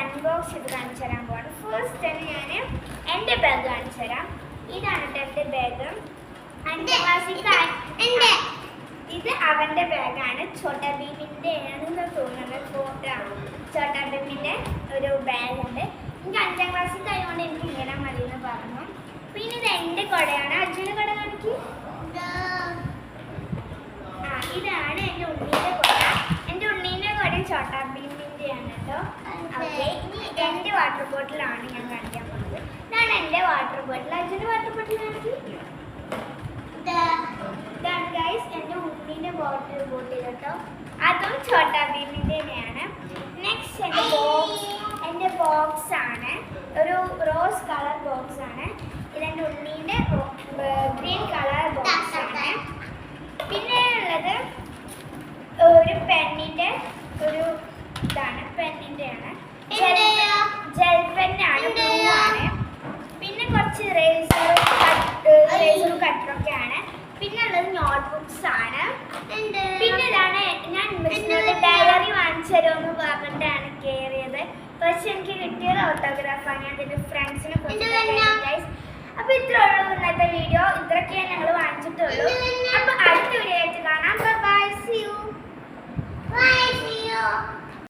Unbox ചെയ്ത് കാണിച്ചു തരാൻ പോവാണ്. ഫസ്റ്റ് തന്നെ ഞാൻ എൻ്റെ ബാഗ് കാണിച്ചു തരാം. ഇതാണ് എൻ്റെ ബാഗ്. ഇത് അവൻ്റെ ബാഗാണ്. ഛോട്ടാ ഭീമിൻ്റെ ആണെന്ന് തോന്നുന്നത്. ഛോട്ടാ ഭീമിൻ്റെ ഒരു ബാഗുണ്ട്. എനിക്ക് 5ാം ക്ലാസ്സിൽ കഴിയുകൊണ്ട് എനിക്ക് ഇങ്ങനെ മതി എന്ന് പറഞ്ഞു. പിന്നെ ഇത് എൻ്റെ കുടയാണ്. അർജുൻ്റെ കുട കാണിക്ക്. ഇതാണ് എൻ്റെ ഉണ്ണീൻ്റെ കുട. എൻ്റെ ഉണ്ണീൻ്റെ കുട ഛോട്ടാ ഭീമിൻ്റെ ആണ് കേട്ടോ. ഓക്കെ, എൻ്റെ വാട്ടർ ബോട്ടിലാണ് ഞാൻ കാണിക്കാൻ പോകുന്നത്. ഇതാണ് എൻ്റെ വാട്ടർ ബോട്ടിൽ. അർജുൻ്റെ വാട്ടർ ബോട്ടിൽ കാണിക്ക്. ഇതാണ് ഗൈസ് എൻ്റെ ഉണ്ണീൻ്റെ വാട്ടർ ബോട്ടിൽ കേട്ടോ. അതും ഛോട്ടാ ഭീമിൻ്റെ തന്നെയാണ്. നെക്സ്റ്റ് എൻ്റെ ബോക്സ് ആണ്. ഒരു റോസ് കളർ ബോക്സ് ആണ്. ഇതെൻ്റെ ഉണ്ണീൻ്റെ ഗ്രീൻ കളർ ബോക്സ് ആണ്. പിന്നെ ഉള്ളത് ഒരു പെണ്ണിൻ്റെ ഒരു ഇതാണ്. പെണ്ണിൻ്റെ ആണ്. ജെൽ പെന്നാണ്. ബ്ലൂ ആണ്. പിന്നെ കുറച്ച് റേസറും കട്ടറൊക്കെയാണ്. പിന്നെ ഉള്ളത് നോട്ട് ബുക്സ് ആണ്. പിന്നെ ഇതാണ് ഞാൻ മിസ്സിനോട് ഡയറി വാങ്ങിച്ചു തരുമെന്ന് പറഞ്ഞിട്ടാണ് കയറിയത്. പക്ഷെ എനിക്ക് കിട്ടിയത് ഓട്ടോഗ്രാഫാണ്. ഞാൻ എൻ്റെ ഫ്രണ്ട്സിനെ കുറിച്ച്. അപ്പോൾ ഇത്രേ ഉള്ളൂ ഇന്നത്തെ വീഡിയോ. ഇത്രയൊക്കെയാണ് ഞങ്ങൾ വാങ്ങിച്ചിട്ടുള്ളൂ. അപ്പോൾ അടുത്ത വീഡിയോ ആയിട്ട് കാണാം. Bye, see U.